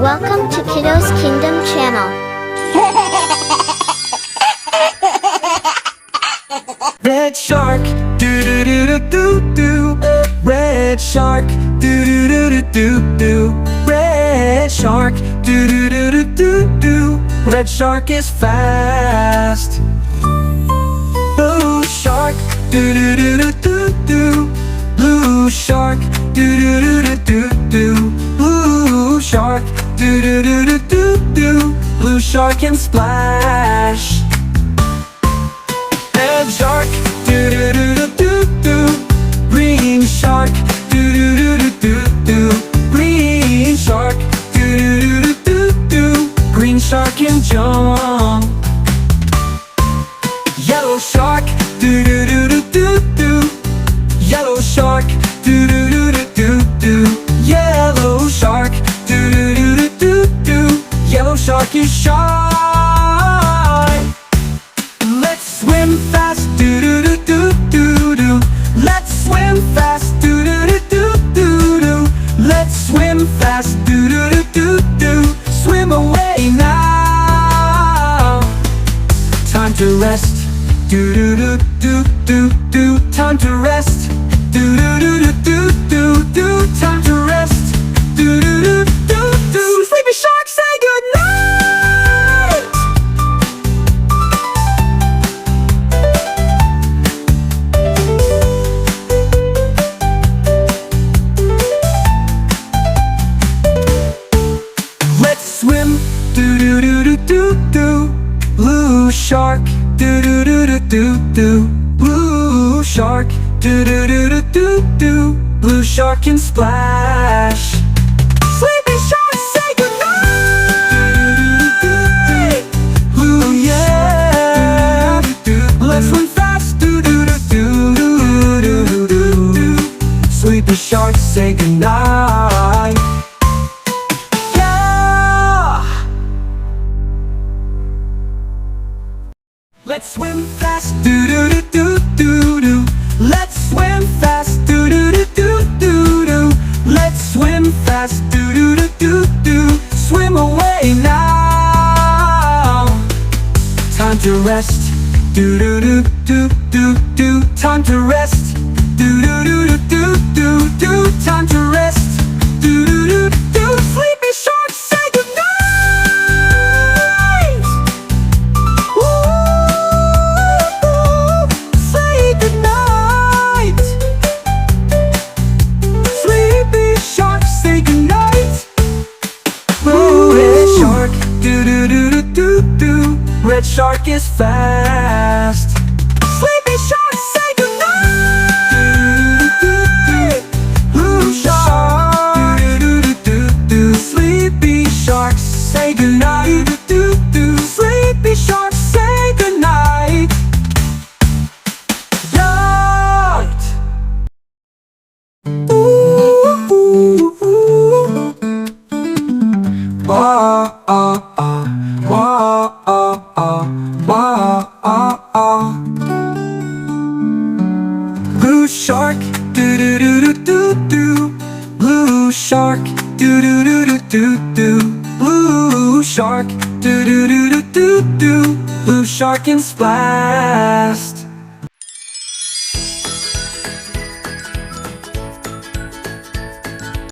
Welcome to Kiddo's Kingdom channel. Red shark, do do do do do do. Red shark, do do do do do do. Red shark, do do do do do do. Red shark is fast. Blue shark, do do do do do do. Blue shark, do do do do do do. Blue shark, do do do do do do. Blue shark can splash. Red shark, do do do do do do. Green shark, do do do do do do. Green shark, do do do do do do. Green shark can jump. Yellow shark, do do do do do do. Yellow shark, do do do do do do. Yellow shark, do do do do do do. Yellow shark is shy. Let's swim fast, do do do do do do. Let's swim fast, do do do do do do. Let's swim fast, do do do do do. Swim away now. Time to rest, do do do do do do. Time to rest, do do do do do do do. Time to rest, do do do do do. Sleepy shark, say goodnight. Let's swim, do do do do do do. Blue shark, do do do do do do. Blue shark, do do do do do do. Blue shark can splash. Sleepy shark, say goodnight. Blue, yeah. Let's swim fast, do do do do do do do do. Sleepy shark, say goodnight. Yeah. Let's swim fast, do do do do do do. Let's swim fast, do do do do do do. Let's swim fast, do do do do do. Swim away now. Time to rest, do do do do do do. Time to rest, do do do do do do do. Time to rest, do do do do. Sleepy shark, say goodnight. Say goodnight. Sleepy shark, say goodnight. Red shark, do do do do do do. Red shark is fast. Sleepy shark, say goodnight. Blue shark, do do do do do. Sleepy shark, say goodnight. Do do. Sleepy shark, say goodnight. Night. Ooh, ooh, ooh. Wah, ah, ah. Wah, ah, ah. Wah, ah, ah. Blue shark, do do do do do do. Blue shark, do do do do do do. Blue shark, do do do do do do. Blue shark can splash.